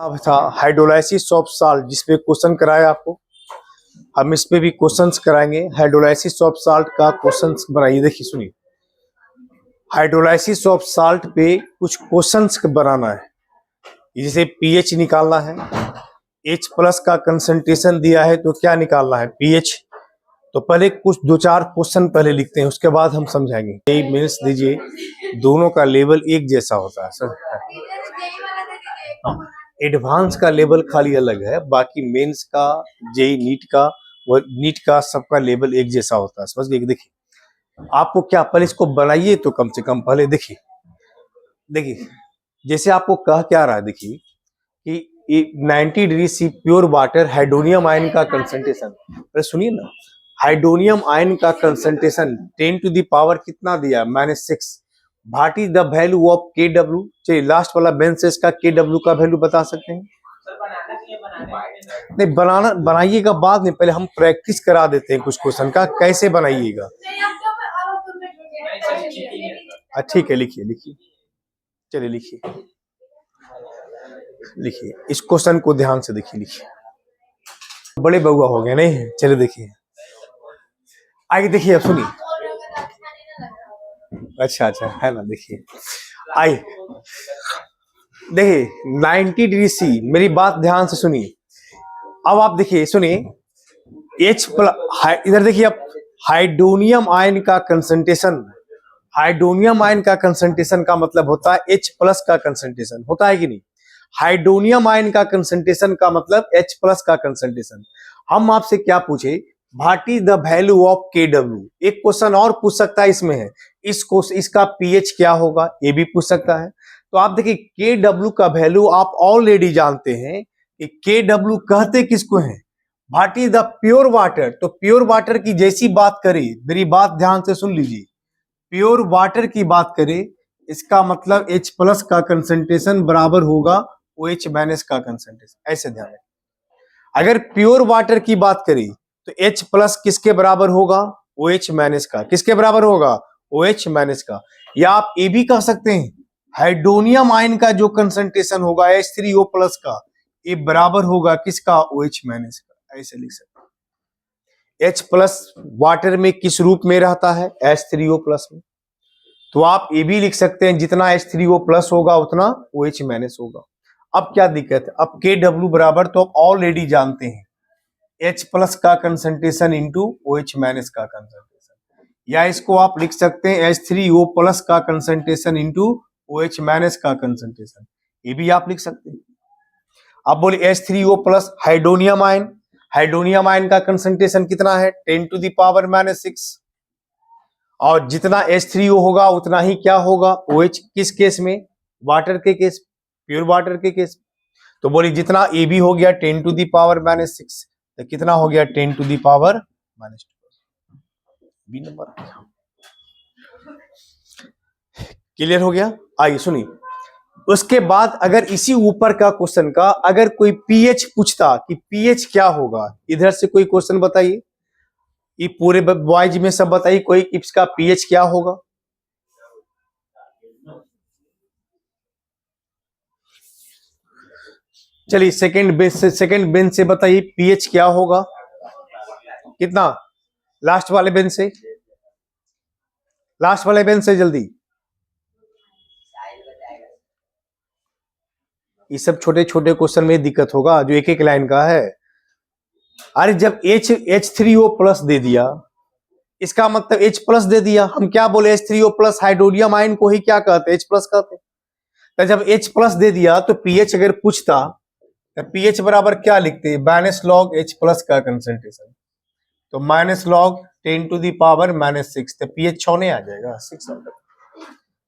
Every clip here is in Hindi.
अब था हाइड्रोलाइसिस ऑफ साल्ट, जिसपे क्वेश्चन कराया आपको। हम इस पे भी क्वेश्चंस कराएंगे। हाइड्रोलाइसिस ऑफ साल्ट का क्वेश्चंस बनाइए। देखिए सुनिए, हाइड्रोलाइसिस ऑफ साल्ट पे कुछ क्वेश्चंस बनाना है। जैसे पीएच निकालना है, H प्लस का कंसंट्रेशन दिया है तो क्या निकालना है, पीएच। तो पहले कुछ दो चार क्वेश्चन पहले लिखते हैं, उसके बाद हम समझाएंगे। ये मीन्स दीजिए, दोनों का लेवल एक जैसा होता है सर। एडवांस का लेवल खाली अलग है, बाकी मेंस का, जेई नीट का, वो नीट का सबका लेवल एक जैसा होता है, समझ गए। देखिए आपको क्या, पहले इसको बनाइए तो कम से कम पहले देखिए। देखिए जैसे आपको कह क्या रहा है, देखिए कि 90 degree C pure water hydronium ion का कंसंट्रेशन, अरे सुनिए ना, हाइड्रोनियम आयन का कंसंट्रेशन 10 टू द पावर कितना दिया, -6। What is the value of Kw। चलिए लास्ट वाला बेंसेस का Kw का वैल्यू बता सकते हैं। नहीं बनाइएगा बाद में, पहले हम प्रैक्टिस करा देते हैं कुछ क्वेश्चन का, कैसे बनाइएगा। ठीक है, लिखिए लिखिए, चलिए लिखिए लिखिए, इस क्वेश्चन को ध्यान से देखिए। लिखिए, बड़े बउआ हो गए नहीं, चलिए देखिए, आइए देखिए, अब सुनिए। अच्छा अच्छा है ना, देखिए आइए देखिए 90 डिग्री सी, मेरी बात ध्यान से सुनिए। अब आप देखिए, सुनिए, H प्लस, इधर देखिए अब हाइड्रोनियम आयन का कंसंट्रेशन, हाइड्रोनियम आयन का कंसंट्रेशन का मतलब होता है H प्लस का कंसंट्रेशन, होता है कि नहीं। हाइड्रोनियम आयन का कंसंट्रेशन का मतलब H प्लस का कंसंट्रेशन। हम आपसे क्या पूछे, what is the value of Kw। एक क्वेश्चन और पूछ सकता है इसमें है, इसका पीएच क्या होगा, ये भी पूछ सकता है। तो आप देखिए Kw का वैल्यू आप ऑलरेडी जानते हैं कि Kw कहते किसको हैं, what is the pure water. तो प्योर वाटर की जैसी बात करें, मेरी बात ध्यान से सुन लीजिए, प्योर वाटर की बात करें, इसका मतलब H प्लस का कंसंट्रेशन बराबर होगा OH माइनस का कंसंट्रेशन, ऐसे ध्यान रखें। अगर प्योर वाटर की बात करें तो H प्लस किसके बराबर होगा, OH माइनस का। किसके बराबर होगा, OH माइनस का। या आप ये भी कह सकते हैं, हाइड्रोनियम आयन का जो कंसंट्रेशन होगा H3O प्लस का, ये बराबर होगा किसका, OH माइनस का, ऐसे लिख सकते हैं। H प्लस वाटर में किस रूप में रहता है, H3O प्लस में। तो आप ये भी लिख सकते हैं, जितना H3O प्लस होगा उतना OH माइनस होगा। अब क्या दिक्कत है, अब Kw बराबर तो आप ऑलरेडी जानते हैं, H प्लस का कंसंट्रेशन इंटू OH माइनस का कंसंट्रेशन। या इसको आप लिख सकते हैं H3O प्लस का कंसंट्रेशन इंटू OH माइनस का कंसंट्रेशन, ये भी आप लिख सकते हैं। अब बोलिए H3O plus hydronium ion, hydronium ion का कंसंट्रेशन कितना है, 10 टू द पावर -6। और जितना H3O होगा उतना ही क्या होगा, OH। किस केस में, वाटर के केस, प्योर वाटर के केस। तो बोलिए जितना AB हो गया 10 टू द पावर -6, तो कितना हो गया 10 to the power -2, B number. Clear हो गया। आइए सुनिए, उसके बाद अगर इसी ऊपर का क्वेश्चन का अगर कोई पीएच पूछता कि पीएच क्या होगा, इधर से कोई क्वेश्चन बताइए, ये पूरे बॉयज में सब बताइए, कोई इसका पीएच क्या होगा। चलिए सेकंड बेंच से बताइए पीएच क्या होगा, कितना, लास्ट वाले बेंच से, लास्ट वाले बेंच से जल्दी। ये सब छोटे छोटे क्वेश्चन में दिक्कत होगा, जो एक एक लाइन का है। अरे जब H3O प्लस दे दिया, इसका मतलब H प्लस दे दिया, हम क्या बोले, H3O प्लस हाइड्रोनियम आयन को ही क्या कहते हैं, H प्लस कहते हैं। तो जब H प्लस दे दिया तो पीएच अगर पूछता तो पीएच बराबर क्या लिखते हैं, -log H प्लस का कंसंट्रेशन, तो -log 10 टू द पावर -6, तो पीएच 6 नहीं आ जाएगा, 6 आ जाएगा।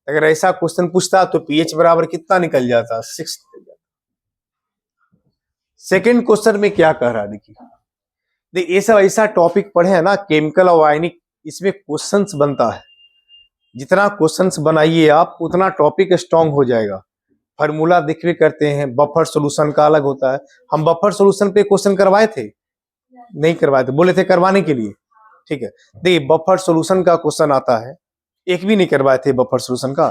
अगर ऐसा क्वेश्चन पूछता तो पीएच बराबर कितना निकल जाता, 6 निकल जाता। सेकेंड क्वेश्चन में क्या कह रहा है, देखिए ये सब ऐसा टॉपिक पढ़े हैं ना, केमिकल और आयनिक, इसमें क्वेश्चंस बनता है। जितना क्वेश्चंस बनाइए आप उतना टॉपिक स्ट्रांग हो जाएगा। फार्मूला देख भी करते हैं, बफर सॉल्यूशन का अलग होता है। हम बफर सॉल्यूशन पे क्वेश्चन करवाए थे, नहीं करवाए थे, बोले थे करवाने के लिए, ठीक है। देखिए बफर सॉल्यूशन का क्वेश्चन आता है, एक भी नहीं करवाए थे बफर सॉल्यूशन का,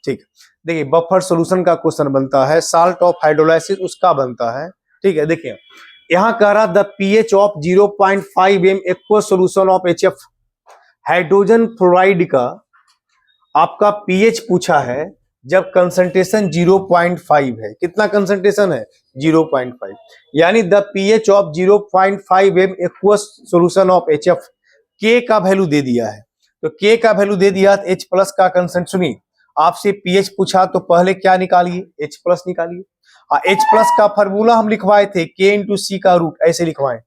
ठीक है, देखिए बफर सॉल्यूशन का क्वेश्चन बनता है, साल्ट ऑफ हाइड्रोलाइसिस उसका बनता है। ठीक है, देखिए यहां कह रहा the pH of 0.5 m aqua solution of HF, hydrogen fluoride का आपका पीएच पूछा है जब कंसंट्रेशन 0.5 है। कितना कंसंट्रेशन है? 0.5। यानी the pH of 0.5 m aqueous solution of HF, के का वैल्यू दे दिया है, तो के का वैल्यू दे दिया, H प्लस का कंसेंट, सुनिए आपसे पीएच पूछा तो पहले क्या निकालिए? H प्लस निकालिए। H प्लस का फॉर्मूला हम लिखवाए थे K इंटू सी का रूट, ऐसे लिखवाए,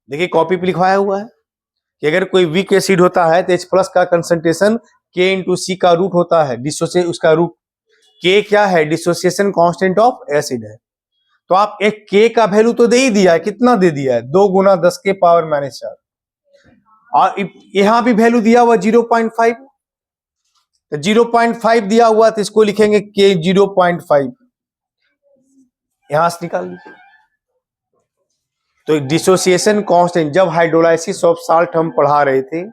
देखिए कॉपी पे लिखवाया हुआ है कि अगर कोई वीक एसिड होता है तो H प्लस का कंसंट्रेशन K इंटू सी का रूट होता है, डिसोसिएशन उसका रूट। K क्या है? डिसोसिएशन कांस्टेंट ऑफ एसिड है। तो आप एक K का वैल्यू तो दे ही दिया है, कितना दे दिया है? 2 गुना 10 के पावर -4, और यहां भी वैल्यू दिया हुआ 0.5, तो 0.5 दिया हुआ तो इसको लिखेंगे K 0.5, यहां से निकाल लीजिए। तो डिसोसिएशन कांस्टेंट जब हाइड्रोलाइसिस ऑफ साल्ट हम पढ़ा रहे थे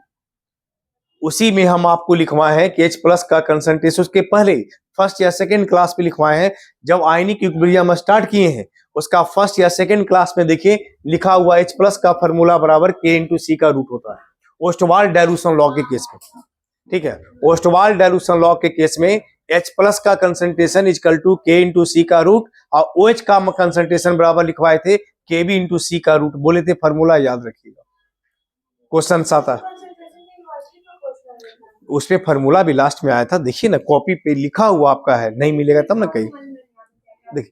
उसी में हम आपको लिखवाए हैं कि H प्लस का कंसंट्रेशन, उसके पहले फर्स्ट या सेकंड क्लास में लिखवाए हैं, जब आयनिक इक्विलिब्रियम स्टार्ट किए हैं उसका फर्स्ट या सेकंड क्लास में देखिए लिखा हुआ H प्लस का फॉर्मूला बराबर K इंटू सी का रूट होता है, ओस्टवाल डाइल्यूशन लॉ के केस में। ठीक है, ओस्टवाल डाइल्यूशन लॉ के केस में H प्लस का concentration equal to K into C का रूट, और OH का कंसंट्रेशन बराबर लिखवाए थे KB इंटू सी का रूट, बोले थे फॉर्मूला याद रखिएगा, क्वेश्चन आता है उस पे फॉर्मूला भी लास्ट में आया था, देखिए ना कॉपी पे लिखा हुआ आपका है, नहीं मिलेगा तब ना कहीं, देखिए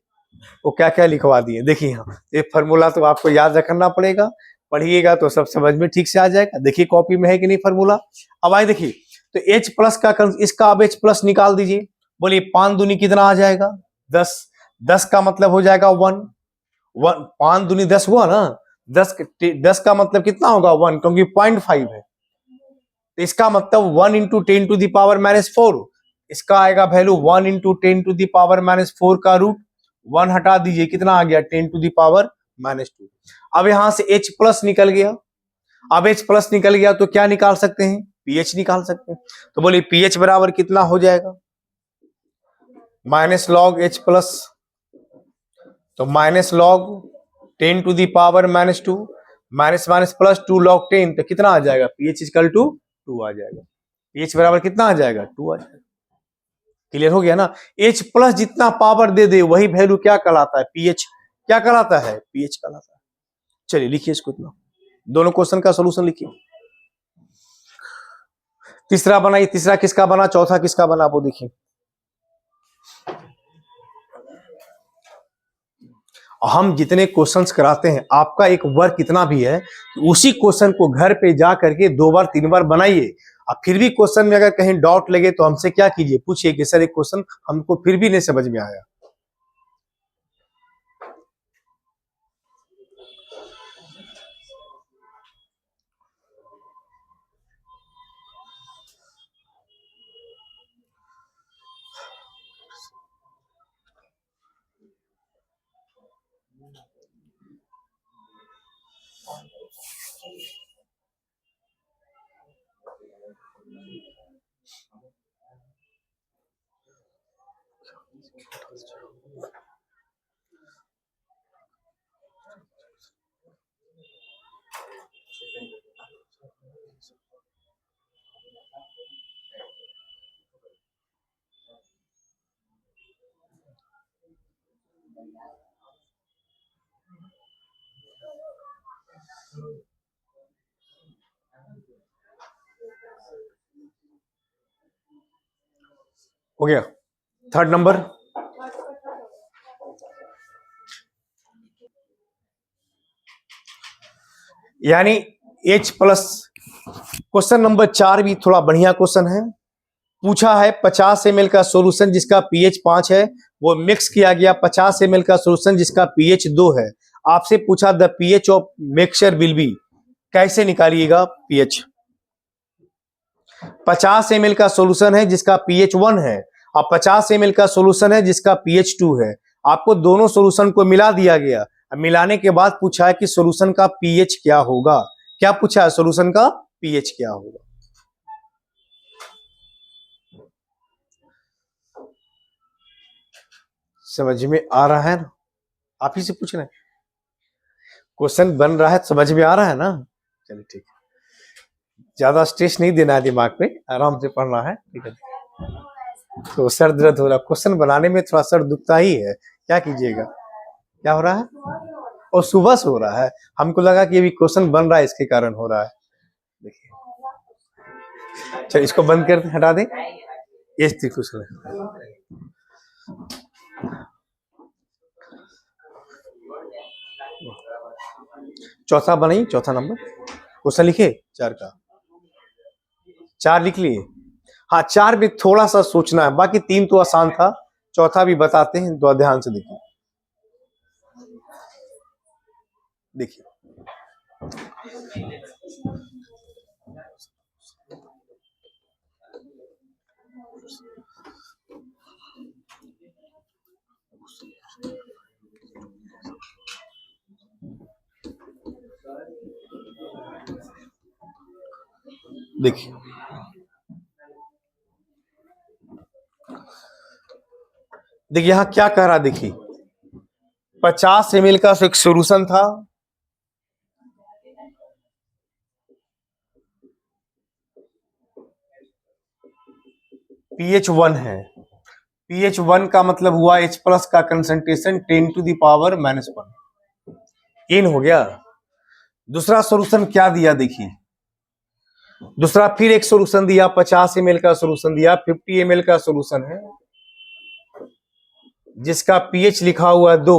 वो क्या क्या लिखवा दिए, देखिए यहाँ ये फॉर्मूला तो आपको याद रखना पड़ेगा, पढ़िएगा तो सब समझ में ठीक से आ जाएगा। देखिए कॉपी में है कि नहीं फॉर्मूला। अब आए देखिए, तो H प्लस का इसका अब H प्लस निकाल दीजिए, बोलिए 5 दूनी कितना आ जाएगा? 10, 10 का मतलब हो जाएगा 1, 5 दूनी 10 हुआ ना, 10 का मतलब कितना होगा? 1, क्योंकि 0.5 है, तो इसका मतलब 1 इंटू 10 टू द पावर -4, इसका आएगा value 1 into 10 to the power -4 का रूट, 1 हटा दीजिए कितना आ गया? 10 टू द पावर -2। अब यहां से H प्लस निकल गया, अब H प्लस निकल गया तो क्या निकाल सकते हैं? पीएच निकाल सकते हैं, तो बोलिए पीएच बराबर कितना हो जाएगा? माइनस लॉग H प्लस, तो minus log 10 to the power -2 minus minus plus 2 log 10, तो कितना आ जाएगा? पीएच इक्वल टू 2 आ जाएगा। पीएच बराबर कितना आ जाएगा? 2 आ जाएगा। क्लियर हो गया ना? H प्लस जितना पावर दे दे वही वैल्यू क्या कहलाता है? पीएच। क्या कहलाता है? पीएच कहलाता है। चलिए लिखिए इसको, इतना दोनों क्वेश्चन का सॉल्यूशन लिखिए। तीसरा बना, ये तीसरा किसका बना, चौथा किसका बना वो देखिए। हम जितने क्वेश्चंस कराते हैं आपका एक वर्क इतना भी है कि उसी क्वेश्चन को घर पे जा करके 2 बार 3 बार बनाइए, अब फिर भी क्वेश्चन में अगर कहीं डाउट लगे तो हमसे क्या कीजिए, पूछिए कि सर एक क्वेश्चन हमको फिर भी नहीं समझ में आया। हो गया थर्ड नंबर। यानी H प्लस, क्वेश्चन नंबर 4 भी थोड़ा बढ़िया क्वेश्चन है। पूछा है 50 ml का सॉल्यूशन जिसका पीएच 5 है, वो मिक्स किया गया 50 ml का सॉल्यूशन जिसका पीएच 2 है। आपसे पूछा the pH of mixture will be, कैसे निकालिएगा पीएच? 50 ml का सॉल्यूशन है जिसका पीएच 1 है और 50 ml का सॉल्यूशन है जिसका पीएच 2 है। आपको दोनों सॉल्यूशन को मिला दिया गया, मिलाने के बाद पूछा है कि सॉल्यूशन का पीएच क्या होगा। क्या पूछा है? सॉल्यूशन का पीएच क्या होगा। समझ में आ रहा है ना? आप ही से पूछना है, क्वेश्चन बन रहा है, समझ में आ रहा है ना? चलिए ठीक है, ज्यादा स्ट्रेस नहीं देना है दिमाग पे, आराम से पढ़ना है, ठीक है। तो सर दर्द हो रहा, क्वेश्चन बनाने में थोड़ा सर दुखता ही है, क्या कीजिएगा। क्या हो रहा है? और सुबह से हो रहा है, हमको लगा कि अभी क्वेश्चन बन रहा है इसके कारण हो रहा है। देखिए, चल इसको बंद कर हटा दें, ये क्वेश्चन है। चौथा बनाइए, चौथा नंबर क्वेश्चन लिखे 4 का, 4 लिख लिए। हाँ, 4 में थोड़ा सा सोचना है, बाकी 3 तो आसान था, चौथा भी बताते हैं, तो ध्यान से देखिए। देखिए देखिए देखिए यहाँ क्या कह रहा, देखिए 50 ml का एक सोल्यूशन था, pH 1 है, pH 1 का मतलब हुआ H प्लस का कंसंट्रेशन 10 टू द पावर -1 इन हो गया। दूसरा सोल्यूशन क्या दिया, देखिए दूसरा फिर एक सोल्यूशन दिया, 50 ml का सोल्यूशन दिया, 50 ml का सोल्यूशन है, जिसका pH लिखा हुआ है 2।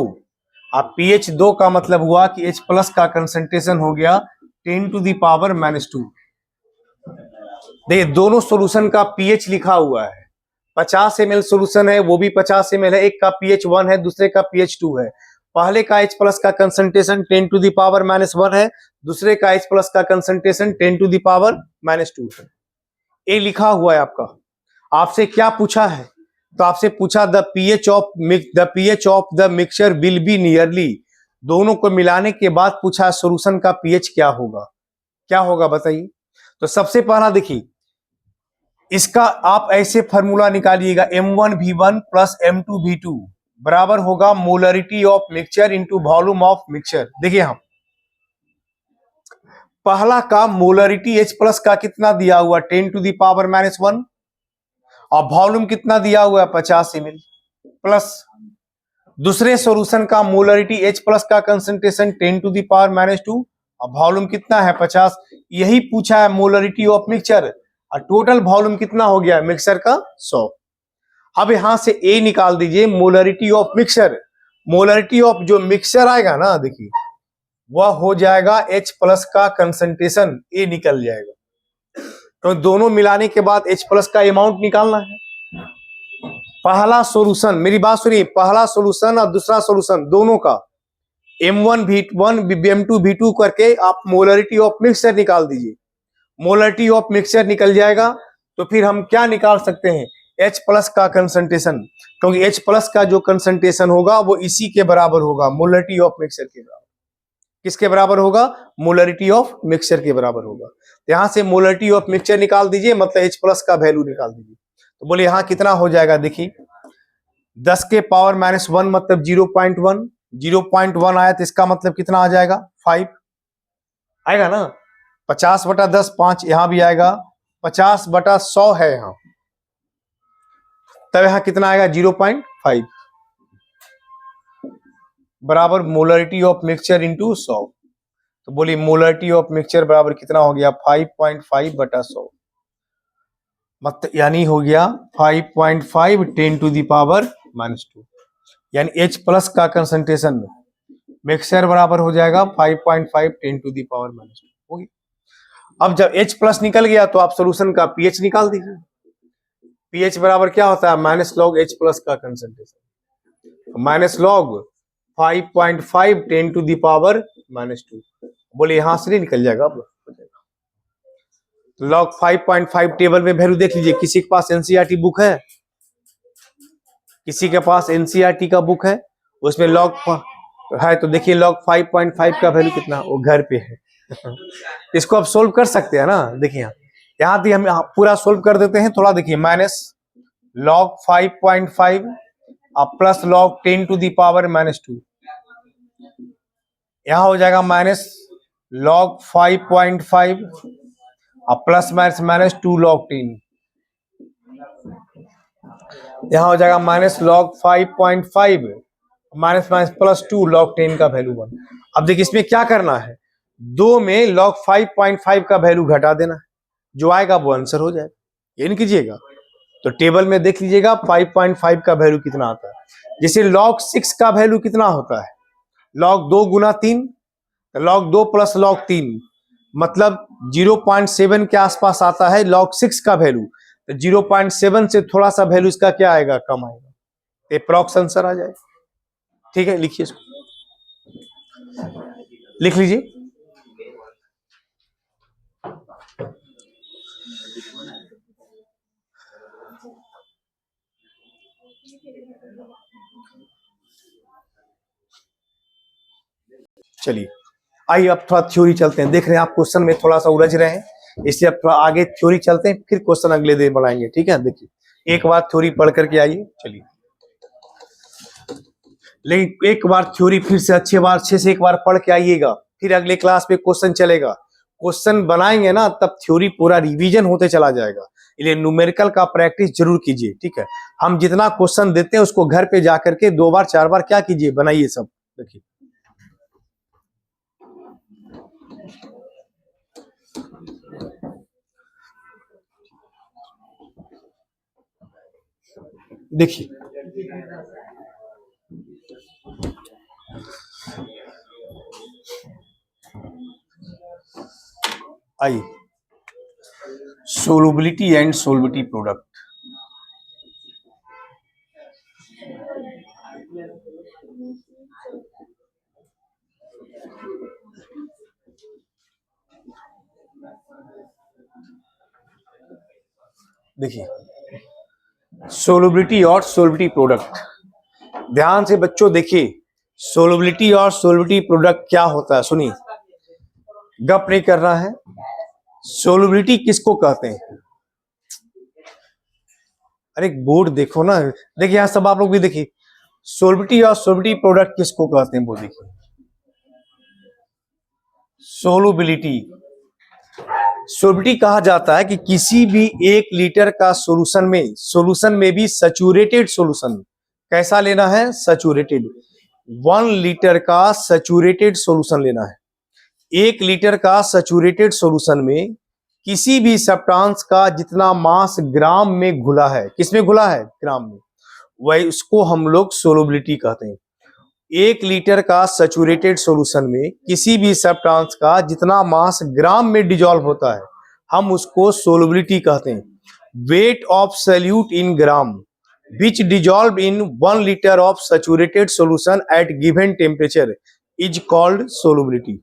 अब pH 2 का मतलब हुआ कि H प्लस का कंसंट्रेशन हो गया 10 टू द पावर -2। देखिए दोनों सोल्यूशन का pH लिखा हुआ है, 50 ml सोल्यूशन है, वो भी 50 ml है, एक का pH 1 है, दूसरे का pH 2 है। पहले का H प्लस का कंसंट्रेशन 10 टू द पावर -1 है, दूसरे का H प्लस का कंसंट्रेशन 10 टू द पावर -2 है। ये लिखा हुआ है आपका। आपसे क्या पूछा है, तो आपसे पूछा the pH of the mixture will be nearly, दोनों को मिलाने के बाद पूछा सॉल्यूशन का pH क्या होगा, क्या होगा बताइए। तो सबसे पहला देखिए, इसका आप ऐसे फॉर्मूला निकालिएगा, M1V1 प्लस M2V2 बराबर होगा molarity of mixture into volume of mixture. देखिए हम पहला का मोलरिटी H प्लस का कितना दिया हुआ 10 टू द पावर -1 और वॉल्यूम कितना दिया हुआ है 50 ml प्लस दूसरे सॉल्यूशन का मोलरिटी H प्लस का कंसंट्रेशन 10 टू द पावर -2 और वॉल्यूम कितना है 50। यही पूछा है मोलरिटी ऑफ मिक्सचर और टोटल वॉल्यूम कितना हो गया मिक्सचर का 100। अब यहां से A निकाल दीजिए, molarity of mixture, molarity of जो मिक्सचर आएगा ना, देखिए वह हो जाएगा H प्लस का कंसंट्रेशन, A निकल जाएगा। तो दोनों मिलाने के बाद H प्लस का अमाउंट निकालना है। पहला सॉल्यूशन, मेरी बात सुनिए, पहला सॉल्यूशन और दूसरा सॉल्यूशन दोनों का M1V1 M2V2 करके आप मोलरिटी ऑफ मिक्सचर निकाल दीजिए, मोलरिटी ऑफ मिक्सचर निकल जाएगा। तो फिर हम क्या निकाल सकते हैं, H प्लस का कंसंट्रेशन, क्योंकि H प्लस का जो कंसंट्रेशन होगा वो इसी के बराबर होगा, मोलरिटी ऑफ मिक्सचर के बराबर। किसके बराबर होगा, मोलरिटी ऑफ मिक्सचर के बराबर होगा। यहां से मोलरिटी ऑफ मिक्सचर निकाल दीजिए, मतलब H प्लस का वैल्यू निकाल दीजिए। तो बोले यहां कितना हो जाएगा, देखिए 10 के पावर -1 मतलब 0.1, 0.1 आया तो इसका मतलब कितना आ जाएगा 5 आएगा ना, 50/10 5 यहां भी आएगा, 50/100 है यहां, तब यहां कितना आएगा 0.5 बराबर मोलरिटी ऑफ मिक्सचर इंटू 100। तो बोलिए मोलरिटी ऑफ मिक्सचर बराबर कितना हो गया 5.5/100, मतलब यानी हो गया 5.5 10 टू द पावर -2, यानी H प्लस का कंसंट्रेशन मिक्सचर बराबर हो जाएगा 5.5 10 टू द पावर -2 हो गया। अब जब H प्लस निकल गया तो आप सोल्यूशन का pH निकाल दीजिए, pH बराबर क्या होता है -log H प्लस का concentration -log 5.5 10 to the power -2। बोले यहां से नहीं निकल जाएगा, अब log 5.5 टेबल में वैल्यू देख लीजिए। किसी के पास एनसीईआरटी बुक है, किसी के पास एनसीईआरटी का बुक है, उसमें log है तो देखिए log 5.5 का वैल्यू कितना, वो घर पे है। इसको आप सोल्व कर सकते हैं ना, देखिए यहाँ भी हम पूरा सोल्व कर देते हैं, थोड़ा देखिए -log 5.5 अब plus log 10 to the power -2, यहां हो जाएगा माइनस log 5.5, अब प्लस माइनस -2 log 10, यहां हो जाएगा minus log 5.5 minus minus +2 log 10 का वैल्यू 1। अब देखिए इसमें क्या करना है, 2 में log 5.5 का वैल्यू घटा देना है, जो आएगा वो आंसर हो जाएगा, ये नहीं कीजिएगा। तो टेबल में देख लीजिएगा 5.5 का वैल्यू कितना आता है। जैसे log 6 का वैल्यू कितना होता है, log 2 गुना 3, तो log 2 प्लस log 3 मतलब 0.7 के आसपास आता है log 6 का वैल्यू। तो 0.7 से थोड़ा सा वैल्यू इसका क्या आएगा, कम आएगा, एप्रॉक्स आंसर आ जाएगा। ठीक है, लिखिए इसको, लिख लीजिए। चलिए आइए अब थोड़ा थ्योरी चलते हैं। देख रहे हैं आप क्वेश्चन में थोड़ा सा उलझ रहे हैं, इसलिए अब थोड़ा आगे थ्योरी चलते हैं, फिर क्वेश्चन अगले दिन बढ़ाएंगे। ठीक है, देखिए एक बार थ्योरी पढ़ करके आइए। चलिए, लेकिन एक बार थ्योरी फिर से अच्छे से एक बार पढ़ के आइएगा, फिर अगले क्लास में क्वेश्चन चलेगा। क्वेश्चन बनाएंगे ना तब थ्योरी पूरा रिवीजन होते चला जाएगा, इसलिए न्यूमेरिकल का प्रैक्टिस जरूर कीजिए। ठीक है, हम जितना क्वेश्चन देते हैं उसको घर पे जाकर के 2 बार 4 बार क्या कीजिए, बनाइए सब। देखिए देखिए आइए, सोलबिलिटी एंड सोलबिलिटी प्रोडक्ट। देखिए सोलबिलिटी और सोलबिलिटी प्रोडक्ट, ध्यान से बच्चों देखिए, सोलबिलिटी और सोलबिलिटी प्रोडक्ट क्या होता है, सुनिए, गप नहीं कर रहा है। सोलबिलिटी किसको कहते हैं, अरे बोर्ड देखो ना, देखिए यहां सब आप लोग भी देखिए, सोलबिलिटी और सोलबिलिटी प्रोडक्ट किसको कहते हैं वो देखिए। सोलबिलिटी, सोलबिलिटी कहा जाता है कि किसी भी 1 लीटर का सोल्यूशन में भी सैचुरेटेड सोल्यूशन, कैसा लेना है, सैचुरेटेड, 1 लीटर का सैचुरेटेड सोल्यूशन लेना है। 1 लीटर का सैचुरेटेड सोल्यूशन में किसी भी सब्सटेंस का जितना मास ग्राम में घुला है, किसमें घुला है, ग्राम में, वही उसको हम लोग सोलबिलिटी कहते हैं। 1 लीटर का सैचुरेटेड सॉल्यूशन में किसी भी सब्सटेंस का जितना मास ग्राम में डिजॉल्व होता है, हम उसको सोलबिलिटी कहते हैं। Weight of solute in gram which dissolve in 1 litre of saturated solution at given temperature is called solubility.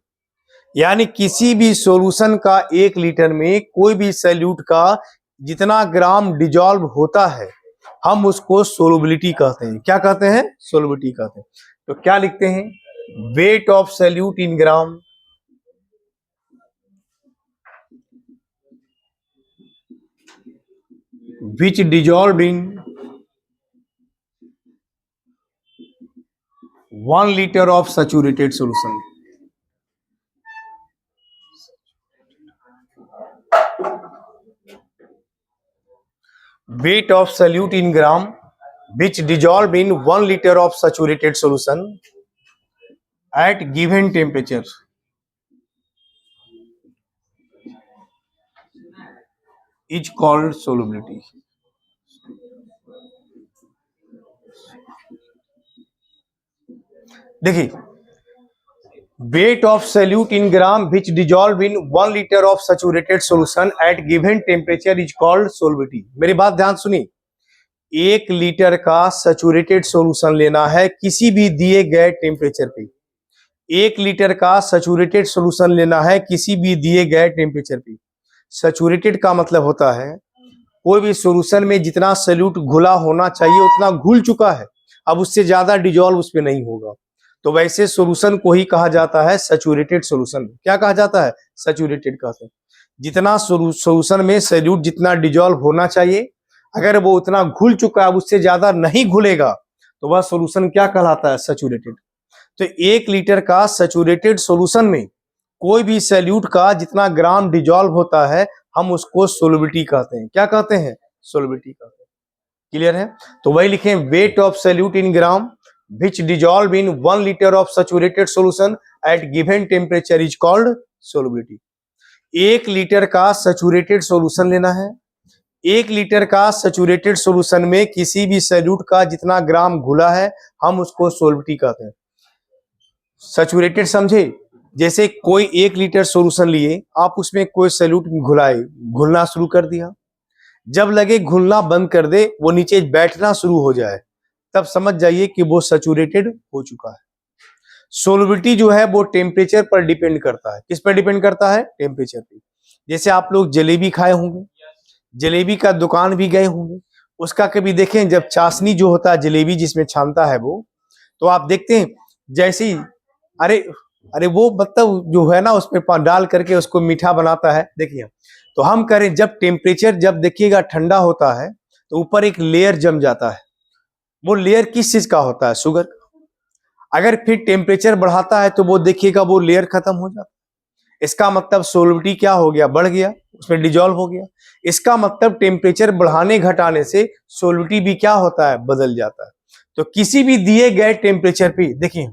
यानी किसी भी सॉल्यूशन का 1 लीटर में कोई भी सॉल्यूट का जितना ग्राम डिजॉल्व होता है, हम उसको सोलबिलिटी कहते हैं। क्या कहते हैं, सोलबिलिटी कहते हैं। तो क्या लिखते हैं, weight of solute in gram which dissolve in 1 litre of saturated solution. weight of solute in gram which dissolve in 1 liter of saturated solution at given temperature is called solubility। देखिए, weight of solute in gram which dissolve in 1 liter of saturated solution at given temperature is called solubility। मेरी बात ध्यान सुनिए, 1 लीटर का सैचुरेटेड सॉल्यूशन लेना है किसी भी दिए गए टेम्परेचर पे। 1 लीटर का सैचुरेटेड सॉल्यूशन लेना है किसी भी दिए गए टेम्परेचर पे। सैचुरेटेड का मतलब होता है कोई भी सॉल्यूशन में जितना सॉल्यूट घुला होना चाहिए उतना घुल चुका है, अब उससे ज्यादा डिजॉल्व उसमें नहीं होगा। तो वैसे सॉल्यूशन को ही कहा जाता है सैचुरेटेड सॉल्यूशन। क्या कहा जाता है, सैचुरेटेड कहते हैं। जितना सॉल्यूशन में सॉल्यूट जितना डिजॉल्व होना चाहिए, अगर वो उतना घुल चुका है, अब उससे ज्यादा नहीं घुलेगा, तो वह सॉल्यूशन क्या कहलाता है? सैचुरेटेड। तो 1 लीटर का सैचुरेटेड सॉल्यूशन में कोई भी सैल्यूट का जितना ग्राम डिजॉल्व होता है हम उसको सोलबिलिटी कहते हैं। क्या कहते हैं? सोलबिलिटी कहते हैं। क्लियर है? तो वही लिखें, weight of salute in gram which dissolve in 1 liter of saturated solution at given temperature is called solubility। 1 litre का सैचुरेटेड सॉल्यूशन लेना है। 1 लीटर का सैचुरेटेड सॉल्यूशन में किसी भी सैल्यूट का जितना ग्राम घुला है हम उसको सोलबिलिटी कहते हैं। सैचुरेटेड समझे? जैसे कोई 1 लीटर सॉल्यूशन लिए, आप उसमें कोई सैल्यूट घुलाए, घुलना शुरू कर दिया, जब लगे घुलना बंद कर दे, वो नीचे बैठना शुरू हो जाए, तब समझ जाइए कि वो सैचुरेटेड हो चुका है। सोलबिलिटी जो है वो टेम्परेचर पर डिपेंड करता है। किस पर डिपेंड करता है? टेम्परेचर पे। जैसे आप लोग जलेबी खाए होंगे, जलेबी का दुकान भी गए होंगे, उसका कभी देखें जब चाशनी जो होता है जलेबी जिसमें छानता है वो, तो आप देखते हैं जैसे ही अरे वो मतलब जो है ना उसमें डाल करके उसको मीठा बनाता है। देखिए, तो हम करें जब टेम्परेचर जब देखिएगा ठंडा होता है तो ऊपर एक लेयर जम जाता है। वो लेयर किस चीज का होता है? शुगर। अगर फिर टेम्परेचर बढ़ाता है तो वो देखिएगा वो लेयर खत्म हो जाता है। इसका मतलब सोलबिलिटी क्या हो गया? बढ़ गया, उसमें डिजॉल्व हो गया। इसका मतलब टेम्परेचर बढ़ाने घटाने से सोलबिलिटी भी क्या होता है? बदल जाता है। तो किसी भी दिए गए टेम्परेचर पे देखिए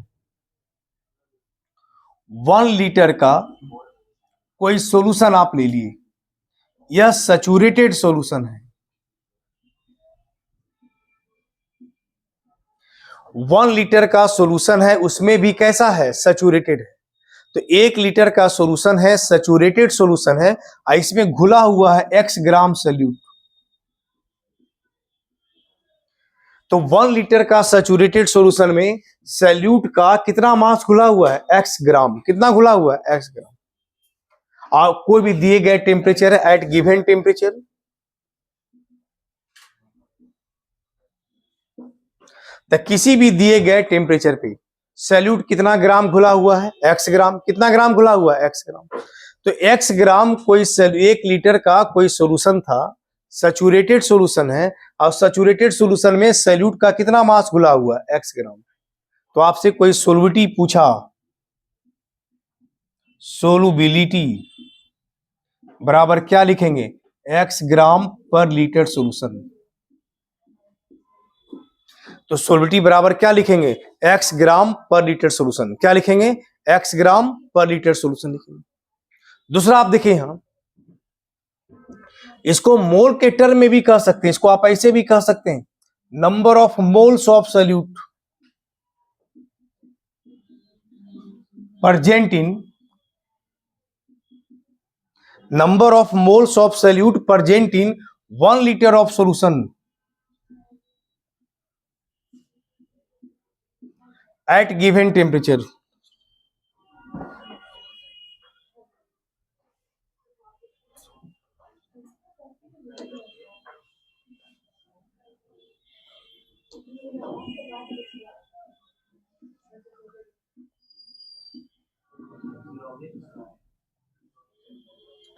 1 लीटर का कोई सॉल्यूशन आप ले लिए, यह सैचुरेटेड सॉल्यूशन है। 1 लीटर का सॉल्यूशन है, उसमें भी कैसा है? सैचुरेटेड है। तो 1 लीटर का सॉल्यूशन है, सैचुरेटेड सॉल्यूशन है, और इसमें घुला हुआ है x ग्राम सैल्यूट। तो 1 लीटर का सैचुरेटेड सॉल्यूशन में सैल्यूट का कितना मास घुला हुआ है? x ग्राम। कितना घुला हुआ है? x ग्राम। और कोई भी दिए गए टेम्परेचर है, एट गिवन टेम्परेचर, तो किसी भी दिए गए टेम्परेचर पे सैल्यूट कितना ग्राम घुला हुआ है? x ग्राम। कितना ग्राम घुला हुआ है? x ग्राम। तो x ग्राम कोई 1 लीटर का कोई सॉल्यूशन था, सैचुरेटेड सॉल्यूशन है, और सैचुरेटेड सॉल्यूशन में सैल्यूट का कितना मास घुला हुआ है? x ग्राम। तो आपसे कोई सोलबिलिटी पूछा, सोलबिलिटी बराबर क्या लिखेंगे? x ग्राम पर लीटर सॉल्यूशन। तो सोलबिलिटी बराबर क्या लिखेंगे? x ग्राम पर लीटर सॉल्यूशन। क्या लिखेंगे? x ग्राम पर लीटर सॉल्यूशन लिखेंगे। दूसरा आप देखिए, यहां इसको मोल के टर्म में भी कह सकते हैं, इसको आप ऐसे भी कह सकते हैं, number of moles of solute present in number of moles of solute present in 1 liter of solution at given temperature।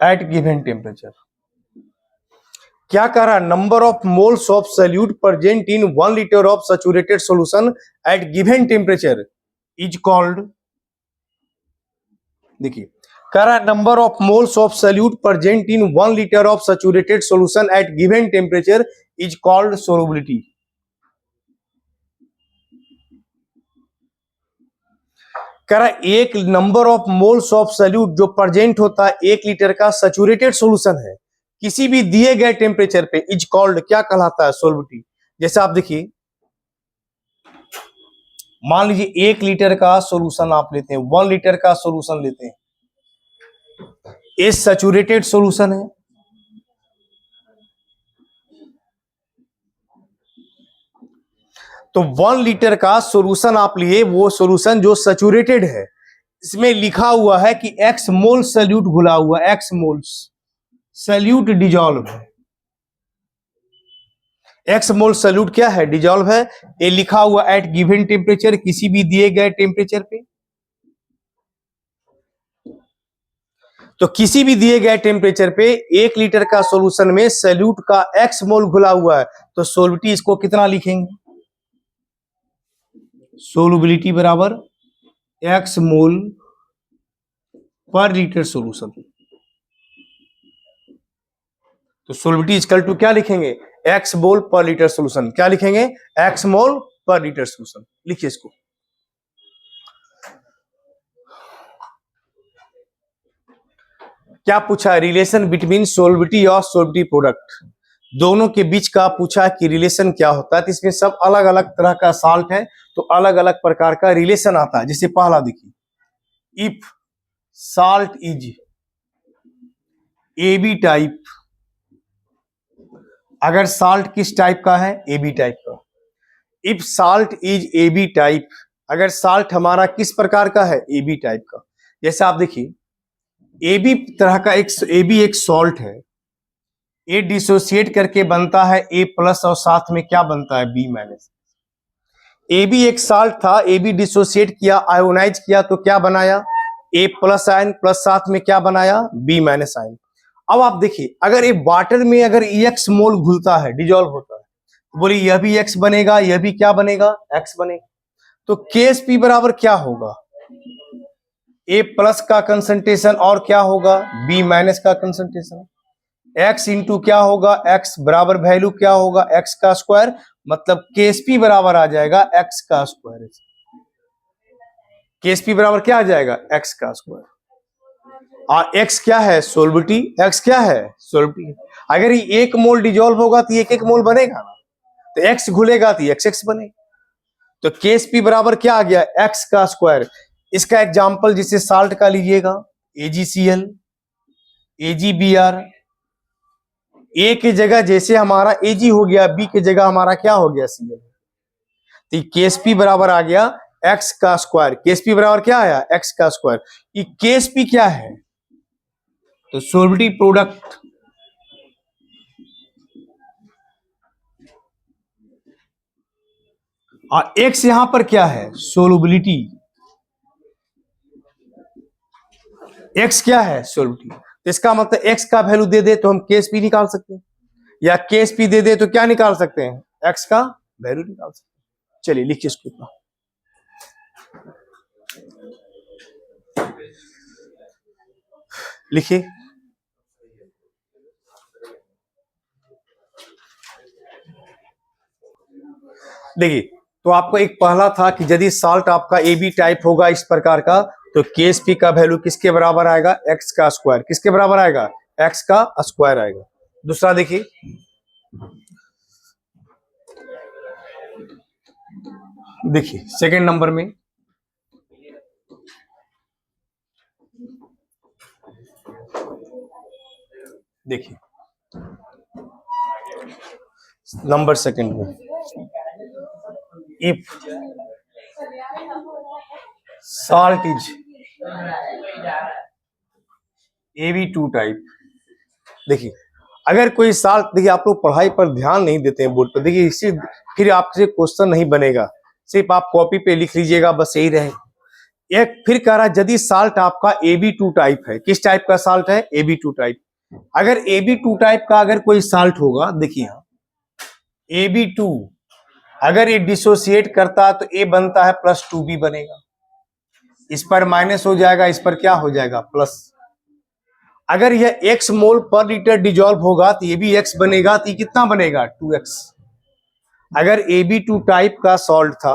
At given temperature क्या कह रहा है? Number of moles of solute present in 1 litre of saturated solution at given temperature is called, देखिए कह रहा है number of moles of solute present in 1 litre of saturated solution at given temperature is called solubility. कह रहा है एक number of moles of solute जो प्रेजेंट होता है 1 लीटर का सैचुरेटेड सॉल्यूशन है किसी भी दिए गए टेम्परेचर पे, इज कॉल्ड क्या कहलाता है? सोलबिलिटी। जैसे आप देखिए, मान लीजिए 1 लीटर का सॉल्यूशन आप लेते हैं, 1 लीटर का सॉल्यूशन लेते हैं, ये सैचुरेटेड सॉल्यूशन है। तो 1 लीटर का सॉल्यूशन आप लिए, वो सॉल्यूशन जो सैचुरेटेड है, इसमें लिखा हुआ है कि x मोल सॉल्यूट घुला हुआ, x मोल्स सॉल्यूट डिजॉल्व है। x मोल सॉल्यूट क्या है? डिजॉल्व है। ये लिखा हुआ एट गिवन टेम्परेचर, किसी भी दिए गए टेम्परेचर पे। तो किसी भी दिए गए टेम्परेचर पे 1 लीटर का सॉल्यूशन में सॉल्यूट का x मोल घुला हुआ है, तो सोलबिलिटी इसको कितना लिखेंगे? सोलबिलिटी बराबर x मोल पर लीटर सोल्यूशन। तो सोलबिलिटी इक्वल टू क्या लिखेंगे, x मोल पर लीटर सोल्यूशन। क्या लिखेंगे, x मोल पर लीटर सोल्यूशन। लिखिए इसको। क्या पूछा, रिलेशन बिटवीन सोलबिलिटी और सोलबिलिटी प्रोडक्ट, दोनों के बीच का पूछा कि रिलेशन क्या होता है। तो इसमें सब अलग अलग तरह का साल्ट है, तो अलग अलग प्रकार का रिलेशन आता है। जैसे पहला देखिए, if salt is A B type, अगर साल्ट किस टाइप का है, ए बी टाइप का। If salt is A B type, अगर साल्ट हमारा किस प्रकार का है, ए बी टाइप का। जैसे आप देखिए, ए बी तरह का ए बी एक सॉल्ट है, ए डिसोसिएट करके बनता है ए प्लस और साथ में क्या बनता है, बी माइनस। ए बी एक साल्ट था, ए बी डिसोसिएट किया, आयोनाइज किया तो क्या बनाया, ए प्लस आयन प्लस साथ में क्या बनाया, बी माइनस आयन। अब आप देखिए, अगर एक वाटर में अगर एक्स मोल घुलता है, डिजोल्व होता है, तो बोलिए यह भी एक्स बनेगा, यह भी क्या बनेगा, एक्स बनेगा। तो केएसपी बराबर क्या होगा, ए प्लस का कंसंट्रेशन और क्या होगा, बी माइनस का कंसंट्रेशन। x इंटू क्या होगा, x बराबर वैल्यू क्या होगा, x का स्क्वायर, मतलब केएसपी बराबर आ जाएगा x का स्क्वायर। केएसपी बराबर क्या आ जाएगा, x का स्क्वायर। और x क्या है, सोलबिलिटी, x क्या है, सोलबिलिटी। अगर ये एक मोल डिजोल्व होगा तो एक एक मोल बनेगा ना, तो x घुलेगा तो x बनेगा। तो केएसपी बराबर क्या आ गया, x का स्क्वायर। इसका एग्जांपल जिसे साल्ट का लीजिएगा, AgCl, AgBr, ए की जगह जैसे हमारा Ag हो गया, बी की जगह हमारा क्या हो गया, Cl। तो केएसपी बराबर आ गया x का स्क्वायर। केएसपी बराबर क्या आया, x का स्क्वायर। ये केएसपी क्या है, तो सोलबिलिटी प्रोडक्ट, और x यहां पर क्या है, सोलबिलिटी। x क्या है, सोलबिलिटी। तो इसका मतलब x का वैल्यू दे दे तो हम केएसपी निकाल सकते हैं, या केएसपी दे दे तो क्या निकाल सकते हैं, x का वैल्यू निकाल सकते हैं। चलिए लिखिए इसको इतना। लिखिए, देखिए तो आपको एक पहला था कि यदि साल्ट आपका ए बी टाइप होगा इस प्रकार का, तो केएसपी का वैल्यू किसके बराबर आएगा, एक्स का स्क्वायर। किसके बराबर आएगा, एक्स का स्क्वायर आएगा। दूसरा देखिए, देखिए सेकंड नंबर में, देखिए नंबर सेकंड में, if salt is AB2 type. देखिए अगर कोई साल्ट, देखिए आप लोग पढ़ाई पर ध्यान नहीं देते हैं बोर्ड पर, देखिए इसी फिर आपसे क्वेश्चन नहीं बनेगा, सिर्फ आप कॉपी पे लिख लीजिएगा बस, यही रहे। एक फिर कह रहा है, यदि साल्ट आपका AB2 टाइप है, किस टाइप का साल्ट है, AB2 टाइप। अगर AB2 टाइप का अगर कोई साल्ट होगा, देखिए यहाँ AB2 अगर ये डिसोसिएट करता तो ए बनता है +2b बनेगा, इस पर माइनस हो जाएगा, इस पर क्या हो जाएगा, प्लस। अगर यह x मोल पर लीटर डिजोल्व होगा तो ये भी x बनेगा, तो ये कितना बनेगा, 2x। अगर AB2 टाइप का सॉल्ट था,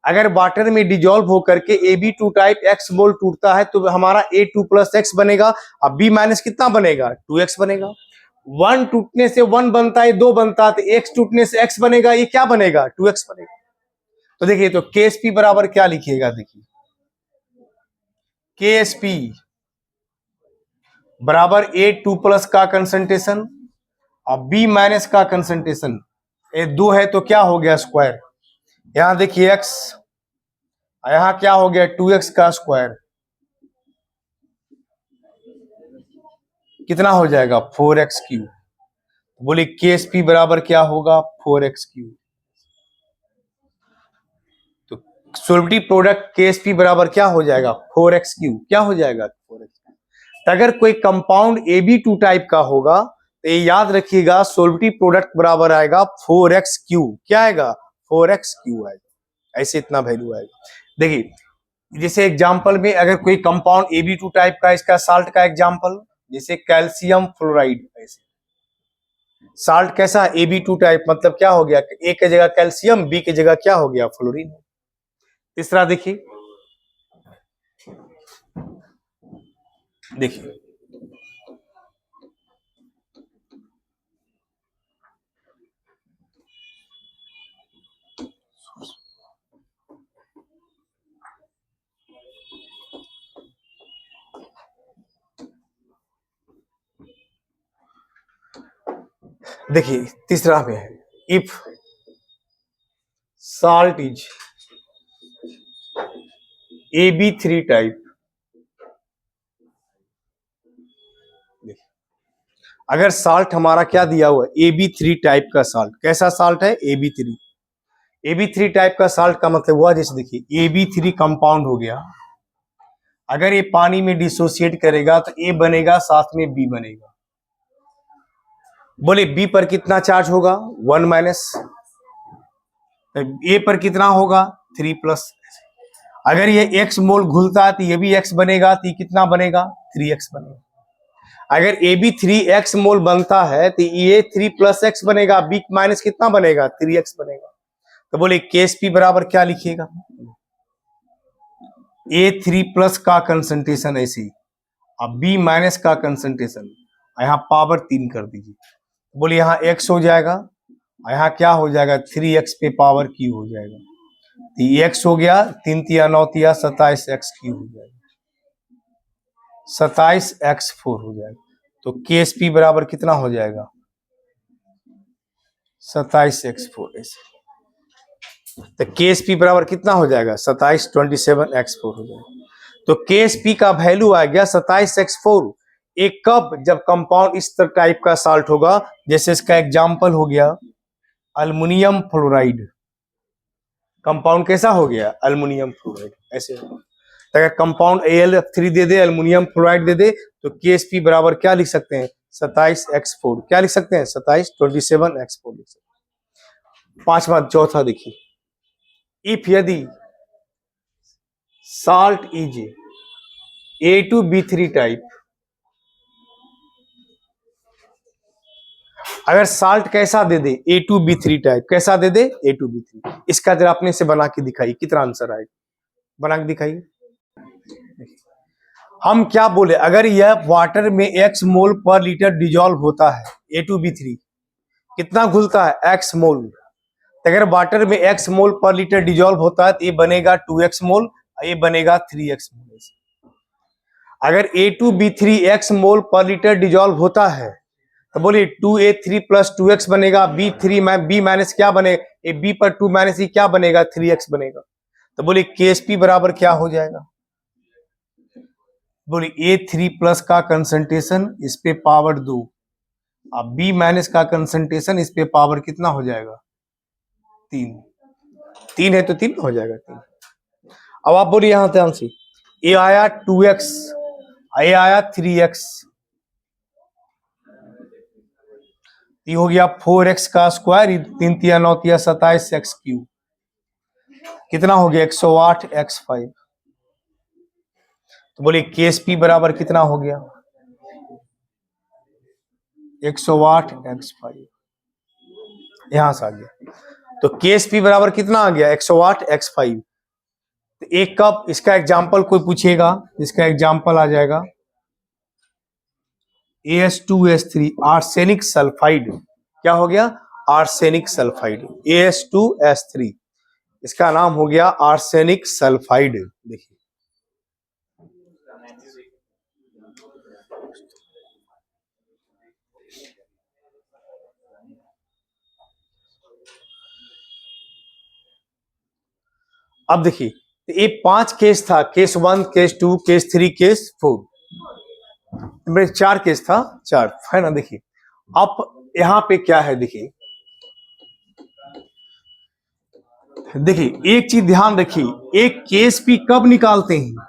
अगर वाटर में डिजोल्व होकर के AB2 टाइप x मोल टूटता है तो हमारा A2 + x बनेगा, अब B माइनस कितना बनेगा, 2x बनेगा। 1 टूटने से 1 बनता है, 2 बनता है, तो x टूटने से x बनेगा, ये क्या बनेगा, 2x बनेगा। तो देखिए, तो KSP बराबर क्या लिखिएगा, देखिए KSP बराबर A2+ का कंसंट्रेशन और B माइनस का कंसंट्रेशन, ये 2 है तो क्या हो गया, स्क्वायर। यहां देखिए x, यहां क्या हो गया, 2x का स्क्वायर, कितना हो जाएगा, 4x3। बोले KSP बराबर क्या होगा, 4x3। तो सोलबिलिटी प्रोडक्ट KSP बराबर क्या हो जाएगा, 4x3। क्या हो जाएगा, 4x3। तो अगर कोई कंपाउंड AB2 टाइप का होगा तो ये याद रखिएगा, सोलबिलिटी प्रोडक्ट बराबर आएगा 4x3। क्या आएगा, 4x3 आएगा। ऐसे इतना वैल्यू आएगा। देखिए जैसे एग्जांपल में अगर कोई कंपाउंड Ab2 टाइप का, इसका साल्ट का एग्जांपल जैसे कैल्शियम फ्लोराइड, ऐसे साल्ट कैसा है Ab2 टाइप, मतलब क्या हो गया, ए की जगह कैल्शियम, बी की जगह क्या हो गया, फ्लोरीन। तीसरा देखिए, देखिए देखिए तीसरा में है, if salt is Ab3 type, अगर साल्ट हमारा क्या दिया हुआ है, Ab3 टाइप का साल्ट, कैसा साल्ट है, Ab3। Ab3 टाइप का साल्ट का मतलब हुआ, जैसे देखिए Ab3 कंपाउंड हो गया, अगर ये पानी में डिसोसिएट करेगा तो A बनेगा, साथ में B बनेगा। बोले B पर कितना चार्ज होगा, 1 माइनस, A पर कितना होगा, 3 प्लस। अगर ये X मोल घुलता है तो ये भी X बनेगा, तो ये कितना बनेगा, 3X बनेगा। अगर Ab3X मोल बनता है तो ये 3 प्लस X बनेगा, B माइनस कितना बनेगा, 3X बनेगा। तो बोले KSP बराबर क्या लिखिएगा, A3 प्लस का कंसंट्रेशन ऐसे, अब B माइनस का कंसंट्रेशन, यहाँ पावर 3 कर दीजिए, बोले यहाँ X हो जाएगा, यहाँ क्या हो जाएगा, 3X पे पावर Q हो जाएगा, तो X हो गया, 3 तिया 9 तिया 27X Q हो जाएगा, 27X4 हो जाएगा। तो KSP बराबर कितना हो जाएगा, 27X4 ऐसे। तो KSP बराबर कितना हो जाएगा, 27 हो जाएगा। तो KSP का वैल्यू आ गया 27X4। एक कप जब कंपाउंड इस टाइप का साल्ट होगा, जैसे इसका एग्जांपल हो गया अल्युमिनियम फ्लोराइड, कंपाउंड कैसा हो गया, अल्युमिनियम फ्लोराइड ऐसे। तो अगर कंपाउंड Al3 दे दे, अल्युमिनियम फ्लोराइड दे दे, तो KSP बराबर क्या लिख सकते हैं, 27X4, क्या लिख सकते हैं, 27 27X4 लिख सकते हैं। पांचवा चौथा देखिए, इफ यदि साल्ट इज A2B3 टाइप, अगर साल्ट कैसा दे दे, A2B3 टाइप, कैसा दे दे, A2B3, इसका जरा अपने से बना के दिखाइए, कितना आंसर आएगा, बना के दिखाइए। हम क्या बोले, अगर यह वाटर में X मोल पर लीटर डिजोल्व होता है, A2B3 कितना घुलता है, X मोल, तो अगर वाटर में X मोल पर लीटर डिजोल्व होता है तो ये बनेगा 2X मोल, ये बनेगा 3X मोल। अगर A2B3 X मोल पर लीटर डिजोल्व होता है तो बोलिए 2A3 प्लस 2X बनेगा, B माइनस क्या बनेगा, B पर 2 माइनस क्या बनेगा, 3X बनेगा। तो बोलिए KSP बराबर क्या हो जाएगा, बोलिए A3 प्लस का कंसंट्रेशन, इस पे पावर 2, अब B माइनस का कंसंट्रेशन, इस पे पावर कितना हो जाएगा, 3 है तो 3 हो जाएगा 3। अब आप बोलिए यहां ध्यान से, A आया 2X, A आया 3X, ये हो गया 4X का स्क्वायर, 3 तिया 9 तिया 27X3, कितना हो गया 108X5। तो बोलिए KSP बराबर कितना हो गया, 108X5, यहां से आ गया। तो KSP बराबर कितना आ गया, 108X5। तो एक कप, इसका एग्जाम्पल कोई पूछेगा, इसका एग्जाम्पल आ जाएगा AS2S3 आर्सेनिक सल्फाइड, क्या हो गया, आर्सेनिक सल्फाइड, AS2S3, इसका नाम हो गया आर्सेनिक सल्फाइड। देखिए अब देखिए, ये 5 केस था, केस 1, केस 2, केस 3, केस 4, मेरे 4 केस था, 4 है ना। देखिए अब यहां पे क्या है, देखिए देखिए एक चीज ध्यान रखिए, एक KSP कब निकालते हैं,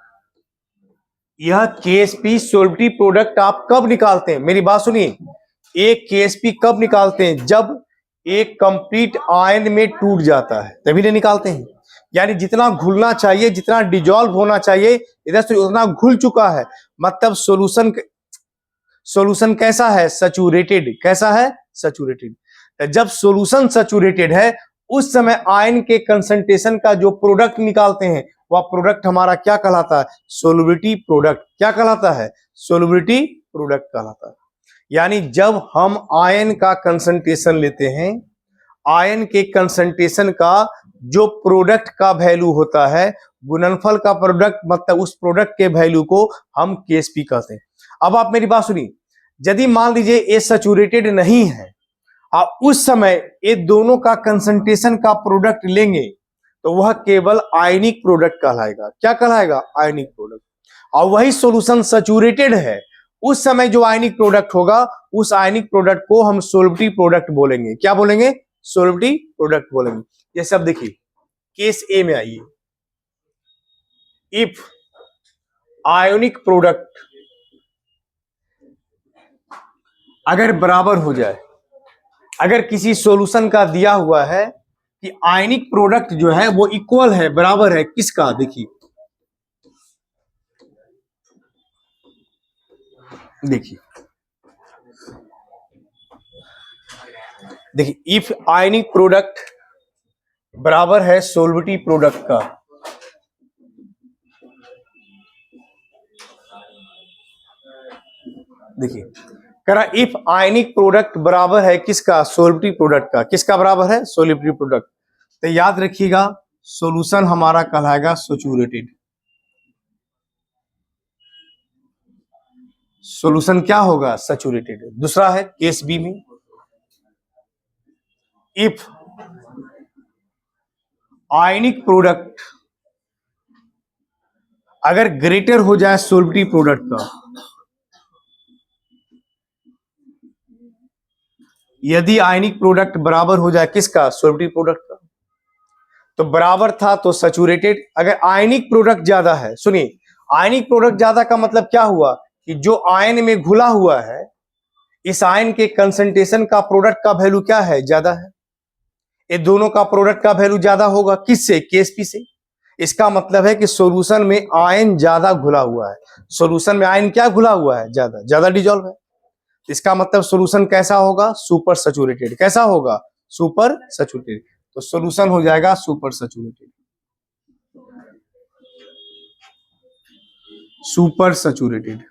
यह KSP सोल्यूबिलिटी प्रोडक्ट आप कब निकालते हैं, मेरी बात सुनिए, एक KSP कब निकालते हैं, जब एक कंप्लीट आयन में टूट जाता है, तभी नहीं निकालते हैं। यानी जितना घुलना चाहिए, जितना डिजॉल्व होना चाहिए, इधर से उतना घुल चुका है। मतलब सॉल्यूशन कैसा है? सैचुरेटेड। कैसा है? सैचुरेटेड। जब सॉल्यूशन सैचुरेटेड है उस समय आयन के कंसंट्रेशन का जो प्रोडक्ट निकालते हैं वह प्रोडक्ट हमारा क्या कहलाता है? Solubility product. क्या कहलाता है? सोल्युबिलिटी प्रोडक्ट कहलाता है। यानी जब हम आयन का कंसंट्रेशन लेते हैं, आयन के कंसंट्रेशन का जो प्रोडक्ट का वैल्यू होता है, गुणनफल का प्रोडक्ट, मतलब उस प्रोडक्ट के वैल्यू को हम केएसपी कहते हैं। अब आप मेरी बात सुनिए, यदि मान लीजिए ये सैचुरेटेड नहीं है, आप उस समय ये दोनों का कंसंट्रेशन का प्रोडक्ट लेंगे तो वह केवल आयनिक प्रोडक्ट कहलाएगा। क्या कहलाएगा? Ionic product. और वही सॉल्यूशन सैचुरेटेड है, उस समय जो आयनिक प्रोडक्ट होगा उस आयनिक प्रोडक्ट को हम सोल्युबिलिटी प्रोडक्ट बोलेंगे। क्या बोलेंगे? सोल्युबिलिटी प्रोडक्ट बोलेंगे। ये सब देखिए, केस ए में आइए। इफ आयोनिक प्रोडक्ट अगर बराबर हो जाए, अगर किसी सॉल्यूशन का दिया हुआ है कि आयनिक प्रोडक्ट जो है वो इक्वल है, बराबर है किसका? देखिए इफ आयनिक प्रोडक्ट बराबर है सोल्युबिलिटी प्रोडक्ट का, देखिए करा इफ आयनिक प्रोडक्ट बराबर है किसका? सोल्युबिलिटी प्रोडक्ट का। किसका बराबर है? Solubility product. तो याद रखिएगा सॉल्यूशन हमारा कहलाएगा सैचुरेटेड। सॉल्यूशन क्या होगा? सैचुरेटेड। दूसरा है केस बी में, इफ आयनिक प्रोडक्ट अगर ग्रेटर हो जाए सोल्युबिलिटी प्रोडक्ट का, यदि आयनिक प्रोडक्ट बराबर हो जाए किसका? सोल्युबिलिटी प्रोडक्ट का। तो बराबर था तो सैचुरेटेड। अगर आयनिक प्रोडक्ट ज्यादा है, सुनिए, आयनिक प्रोडक्ट ज्यादा का मतलब क्या हुआ कि जो आयन में घुला हुआ है, इस आयन के कंसंट्रेशन का प्रोडक्ट का वैल्यू क्या है? ज्यादा है। ये दोनों का प्रोडक्ट का वैल्यू ज्यादा होगा किससे? केएसपी से। इसका मतलब है कि सॉल्यूशन में आयन ज्यादा घुला हुआ है। सॉल्यूशन में आयन क्या घुला हुआ है? ज्यादा। ज्यादा डिजॉल्व है। इसका मतलब सॉल्यूशन कैसा होगा? Super saturated. कैसा होगा? Super saturated. तो सॉल्यूशन हो जाएगा सुपर सैचुरेटेड। Super saturated.